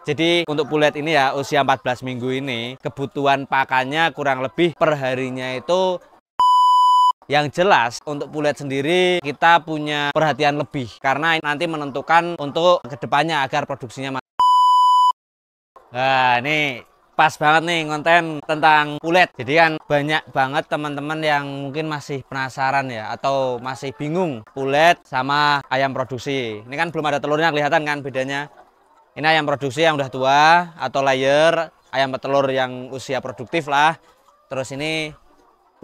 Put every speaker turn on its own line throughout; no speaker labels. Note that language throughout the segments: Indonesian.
Jadi untuk pulet ini ya usia 14 minggu ini kebutuhan pakannya kurang lebih per harinya itu. Yang jelas untuk pulet sendiri kita punya perhatian lebih karena nanti menentukan untuk kedepannya agar produksinya. Nah ini pas banget nih konten tentang pulet. Jadi kan banyak banget teman-teman yang mungkin masih penasaran ya atau masih bingung pulet sama ayam produksi. Ini kan belum ada telurnya, kelihatan kan bedanya. Ini ayam produksi yang udah tua atau layer, ayam petelur yang usia produktif lah. Terus ini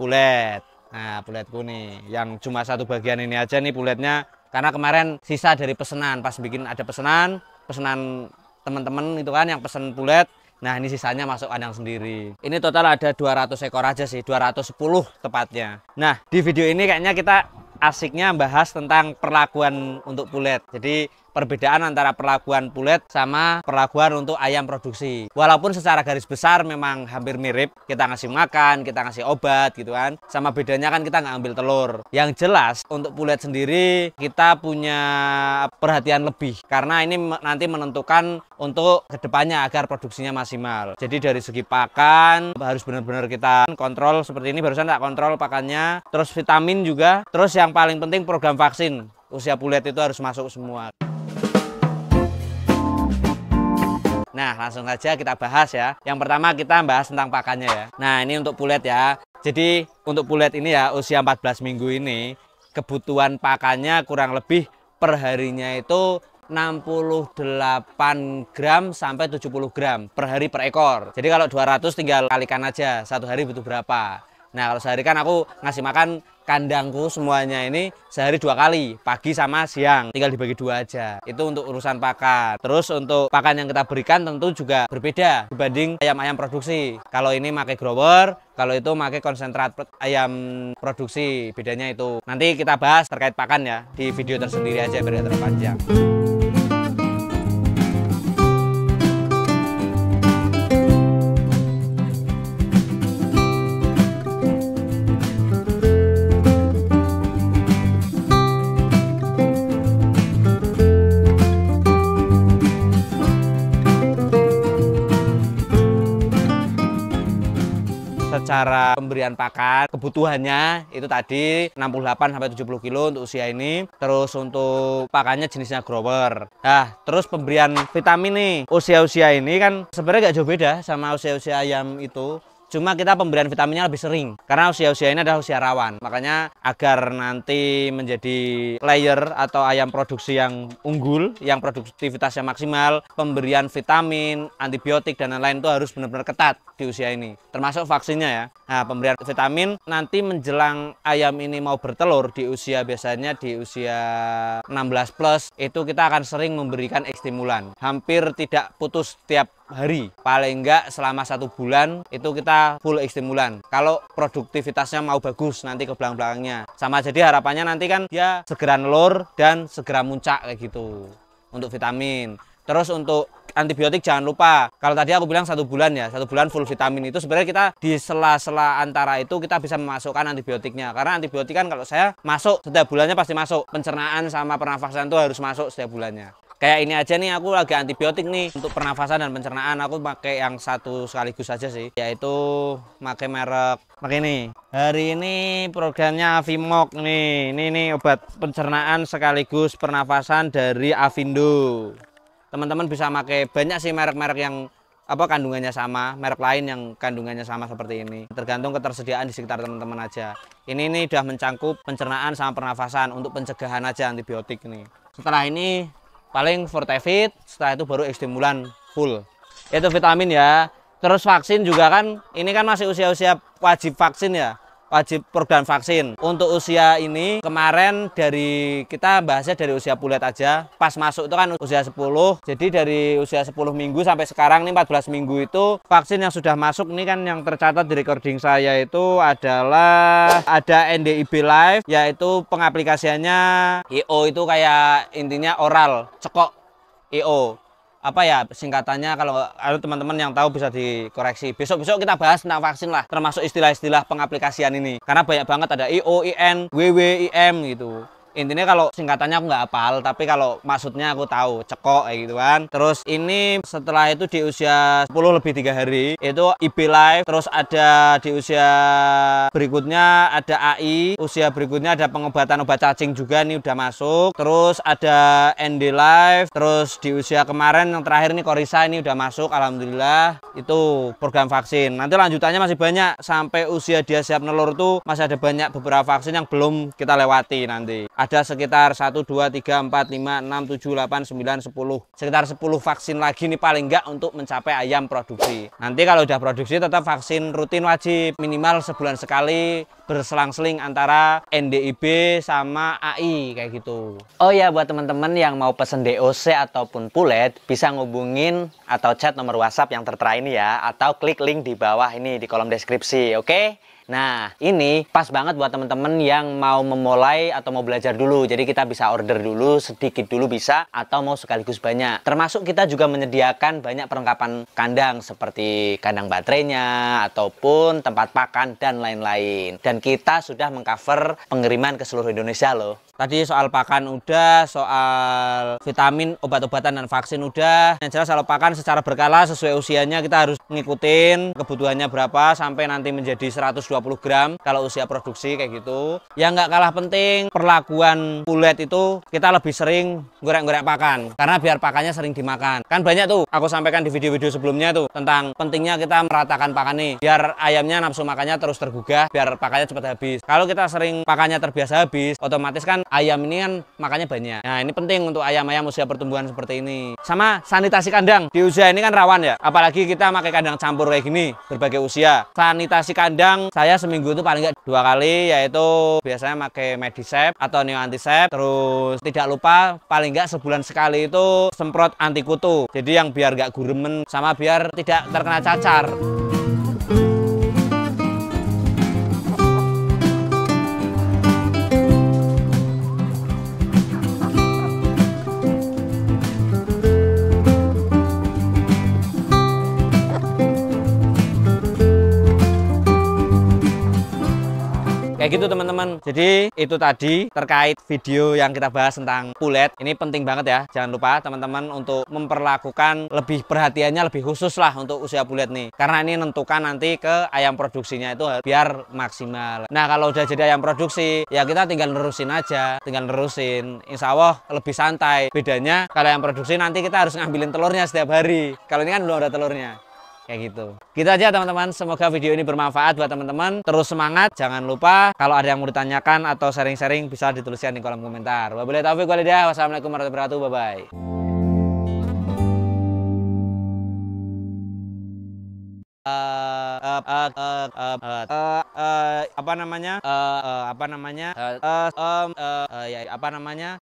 pulet. Nah puletku nih yang cuma satu bagian ini aja nih puletnya, karena kemarin sisa dari pesanan, pas bikin ada pesanan teman-teman itu kan yang pesen pulet. Nah ini sisanya masuk kandang sendiri. Ini total ada 200 ekor aja sih, 210 tepatnya. Nah di video ini kayaknya kita asiknya bahas tentang perlakuan untuk pulet. Jadi perbedaan antara perlakuan pulet sama perlakuan untuk ayam produksi. Walaupun secara garis besar memang hampir mirip, kita ngasih makan, kita ngasih obat gitu kan. Sama bedanya kan kita nggak ambil telur. Yang jelas untuk pulet sendiri kita punya perhatian lebih karena ini nanti menentukan untuk kedepannya agar produksinya maksimal. Jadi dari segi pakan harus benar-benar kita kontrol seperti ini, barusan tak kontrol pakannya. Terus vitamin juga. Terus yang paling penting program vaksin. Usia pulet itu harus masuk semua. Nah langsung saja kita bahas ya. Yang pertama kita bahas tentang pakannya ya. Nah ini untuk pulet ya. Jadi untuk pulet ini ya usia 14 minggu ini kebutuhan pakannya kurang lebih per harinya itu 68 gram sampai 70 gram per hari per ekor. Jadi kalau 200 tinggal kalikan aja satu hari butuh berapa. Nah kalau sehari kan aku ngasih makan kandangku semuanya ini sehari 2 kali, pagi sama siang, tinggal dibagi 2 aja. Itu untuk urusan pakan. Terus untuk pakan yang kita berikan tentu juga berbeda dibanding ayam-ayam produksi. Kalau ini pakai grower, kalau itu pakai konsentrat ayam produksi, bedanya itu. Nanti kita bahas terkait pakan ya di video tersendiri aja biar terlalu panjang. Secara pemberian pakan kebutuhannya itu tadi 68 sampai 70 kilo untuk usia ini. Terus untuk pakannya jenisnya grower. Nah terus pemberian vitamin nih, usia-usia ini kan sebenarnya gak jauh beda sama usia-usia ayam itu. Cuma kita pemberian vitaminnya lebih sering karena usia-usia ini adalah usia rawan. Makanya agar nanti menjadi layer atau ayam produksi yang unggul, yang produktivitasnya maksimal, pemberian vitamin, antibiotik dan lain-lain itu harus benar-benar ketat di usia ini. Termasuk vaksinnya ya. Nah, pemberian vitamin nanti menjelang ayam ini mau bertelur di usia biasanya di usia 16 plus itu kita akan sering memberikan stimulan. Hampir tidak putus setiap hari, paling enggak selama 1 bulan itu kita full stimulan. Kalau produktivitasnya mau bagus nanti ke belakang-belakangnya. Sama jadi harapannya nanti kan dia segera nelur dan segera muncak kayak gitu untuk vitamin. Terus untuk antibiotik jangan lupa. Kalau tadi aku bilang 1 bulan ya, 1 bulan full vitamin itu sebenarnya kita di sela-sela antara itu kita bisa memasukkan antibiotiknya. Karena antibiotik kan kalau saya masuk setiap bulannya pasti masuk. Pencernaan sama pernafasan itu harus masuk setiap bulannya. Kayak ini aja nih aku lagi antibiotik nih untuk pernafasan dan pencernaan aku pakai yang satu sekaligus aja sih, yaitu pakai merek ini. Hari ini programnya Avimok nih. Ini obat pencernaan sekaligus pernafasan dari Avindo. Teman-teman bisa pakai banyak sih merek-merek yang kandungannya sama, merek lain yang kandungannya sama seperti ini. Tergantung ketersediaan di sekitar teman-teman aja. Ini udah mencangkup pencernaan sama pernafasan untuk pencegahan aja antibiotik nih. Setelah ini paling Fortevit, setelah itu baru stimulan full. Itu vitamin ya. Terus vaksin juga kan, ini kan masih usia-usia wajib vaksin ya. Wajib program vaksin. Untuk usia ini kemarin dari kita bahasnya dari usia pulet aja. Pas masuk itu kan usia 10. Jadi dari usia 10 minggu sampai sekarang nih 14 minggu itu vaksin yang sudah masuk ini kan yang tercatat di recording saya itu adalah ada NDIB Live, yaitu pengaplikasiannya IO itu kayak intinya oral, cekok IO. Apa ya singkatannya, kalau ada teman-teman yang tahu bisa dikoreksi. Besok-besok kita bahas tentang vaksin lah, termasuk istilah-istilah pengaplikasian ini. Karena banyak banget ada IO, IN, WW, IM gitu. Intinya kalau singkatannya aku nggak hafal, tapi kalau maksudnya aku tahu, cekok kayak gitu kan. Terus ini setelah itu di usia 10 lebih 3 hari itu IB Live. Terus ada di usia berikutnya ada AI, usia berikutnya ada pengobatan obat cacing juga nih udah masuk. Terus ada ND Live. Terus di usia kemarin yang terakhir nih Korisa ini udah masuk, alhamdulillah. Itu program vaksin. Nanti lanjutannya masih banyak sampai usia dia siap nelur tuh masih ada banyak beberapa vaksin yang belum kita lewati nanti. Ada sekitar 1, 2, 3, 4, 5, 6, 7, 8, 9, 10. Sekitar 10 vaksin lagi nih paling enggak untuk mencapai ayam produksi. Nanti kalau udah produksi tetap vaksin rutin wajib, minimal sebulan sekali, berselang-seling antara NDIB sama AI kayak gitu. Oh ya, buat teman-teman yang mau pesen DOC ataupun pulet bisa ngubungin atau chat nomor WhatsApp yang tertera ini ya, atau klik link di bawah ini di kolom deskripsi, oke? Nah, ini pas banget buat teman-teman yang mau memulai atau mau belajar dulu. Jadi kita bisa order dulu, sedikit dulu bisa, atau mau sekaligus banyak. Termasuk kita juga menyediakan banyak perlengkapan kandang seperti kandang baterainya, ataupun tempat pakan, dan lain-lain. Dan kita sudah mengcover pengiriman ke seluruh Indonesia loh. Tadi soal pakan udah, soal vitamin, obat-obatan, dan vaksin udah. Yang jelas kalau pakan secara berkala sesuai usianya kita harus ngikutin kebutuhannya berapa sampai nanti menjadi 120 gram kalau usia produksi kayak gitu. Yang nggak kalah penting perlakuan pulet itu kita lebih sering gorek-gorek pakan karena biar pakannya sering dimakan. Kan banyak tuh aku sampaikan di video-video sebelumnya tuh tentang pentingnya kita meratakan pakan nih biar ayamnya nafsu makannya terus tergugah, biar pakannya cepat habis. Kalau kita sering pakannya terbiasa habis, otomatis kan ayam ini kan makannya banyak. Nah, ini penting untuk ayam-ayam usia pertumbuhan seperti ini. Sama sanitasi kandang. Di usia ini kan rawan ya. Apalagi kita pakai kandang campur kayak gini, berbagai usia. Sanitasi kandang saya seminggu itu paling nggak 2 kali, yaitu biasanya pakai Medisep atau Neo Antisep. Terus tidak lupa paling nggak sebulan sekali itu semprot anti kutu. Jadi yang biar nggak guremen sama biar tidak terkena cacar. Kayak gitu teman-teman. Jadi itu tadi terkait video yang kita bahas tentang pulet. Ini penting banget ya. Jangan lupa teman-teman untuk memperlakukan lebih perhatiannya lebih khusus lah untuk usia pulet nih. Karena ini menentukan nanti ke ayam produksinya itu biar maksimal. Nah kalau udah jadi ayam produksi ya kita tinggal nerusin aja. Tinggal nerusin. Insya Allah lebih santai. Bedanya kalau ayam produksi nanti kita harus ngambilin telurnya setiap hari. Kalau ini kan belum ada telurnya. Kayak gitu. Gitu aja teman-teman. Semoga video ini bermanfaat buat teman-teman. Terus semangat. Jangan lupa kalau ada yang mau ditanyakan atau sharing-sharing bisa dituliskan di kolom komentar. Wabillahi taufiq wal hidayah. Wassalamualaikum warahmatullahi wabarakatuh. Bye-bye. Apa namanya